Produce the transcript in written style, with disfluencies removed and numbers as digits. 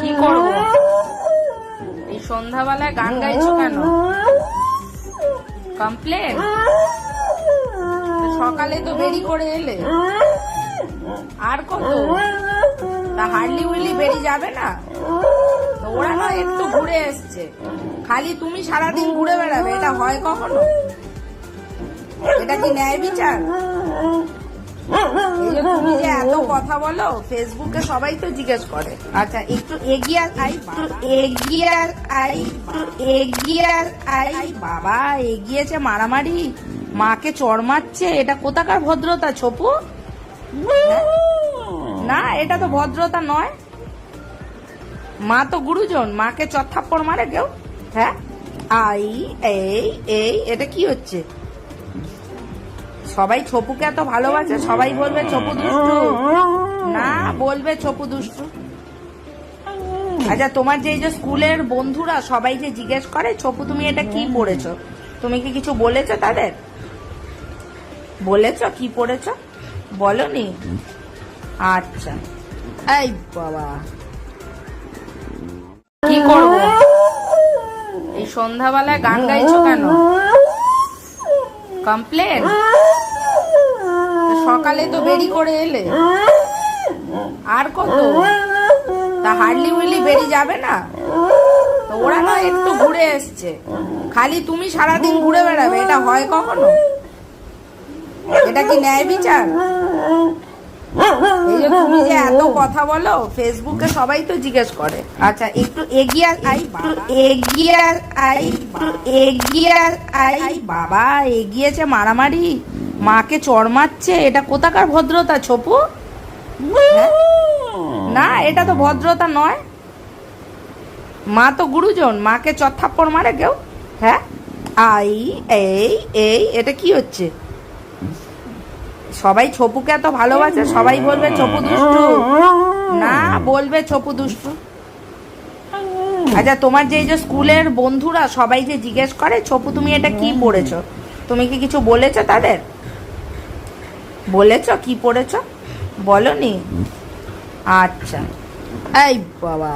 কি করব? এই সন্ধ্যাবেলায় গান গাইছো কেন? কমপ্লেন? সকালে তো দেরি করে এলে, আর কত? তা হার্লি উইলি বেরিয়ে যাবে না? তো ওরা না একটু ঘুরে এসছে, খালি তুমি সারাদিন ঘুরে বেড়াবে, এটা হয় কখনো? এটা কি ন্যায় বিচার? এই যে তুমি যে এত কথা বলো, ফেসবুকে সবাই তো জিজ্ঞেস করে। আচ্ছা, একটু এগিয়ে আই বাবা, এগিয়েছে মারামারি, মাকে চড় মারছে, এটা কোথাকার ভদ্রতা ছপু? না, এটা তো ভদ্রতা নয়। মা তো গুরুজন, মাকে চত্থাপ্পড় মারে কেউ? হ্যাঁ, আই এই এটা কি হচ্ছে? সবাই ছপুকে এত ভালোবাসে, সবাই বলবে ছপু দুষ্টু, না বলবে ছপু দুষ্টু। আচ্ছা, তোমার যে এই যে স্কুলের বন্ধুরা সবাই যে জিজ্ঞেস করে ছপু তুমি এটা কি পড়েছো, তুমি কি কিছু বলেছো তাদের? বলেছো কি পড়েছো? বলনি? আচ্ছা, এই বাবা, কি করব? এই সন্ধ্যাবেলায় গান গাইছো কেন? কমপ্লেন? সকালে তো দেরি করে এলে, আর কত? তা হার্লি উইলি বেরিয়ে যাবে না? তো ওরা না একটু ঘুরে এসছে, খালি তুমি সারাদিন ঘুরে বেড়াবে, এটা হয় কখনো? এটা কি ন্যায় বিচার? এই যে তুমি যে এত কথা বলো, ফেসবুকে সবাই তো জিজ্ঞেস করে। আচ্ছা, একটু এগিয়ে আই বাবা, এগিয়েছে মারামারি, মাকে চড় মারছে, এটা কোথাকার ভদ্রতা ছপু? না, এটা তো ভদ্রতা নয়। মা তো গুরুজন, মাকে চত্থাপ্পড় মারে কেউ? হ্যাঁ, এই এটা কি হচ্ছে? সবাই ছপুকে এত ভালোবাসে, সবাই বলবে ছপু দুষ্টু, না বলবে ছপু দুষ্টু। আচ্ছা, তোমার যে এই যে স্কুলের বন্ধুরা সবাই যে জিজ্ঞেস করে ছপু তুমি এটা কি পড়েছো, তুমি কি কিছু বলেছো তাদের? বলেছো কি পড়েছো? বলনি? আচ্ছা, এই বাবা।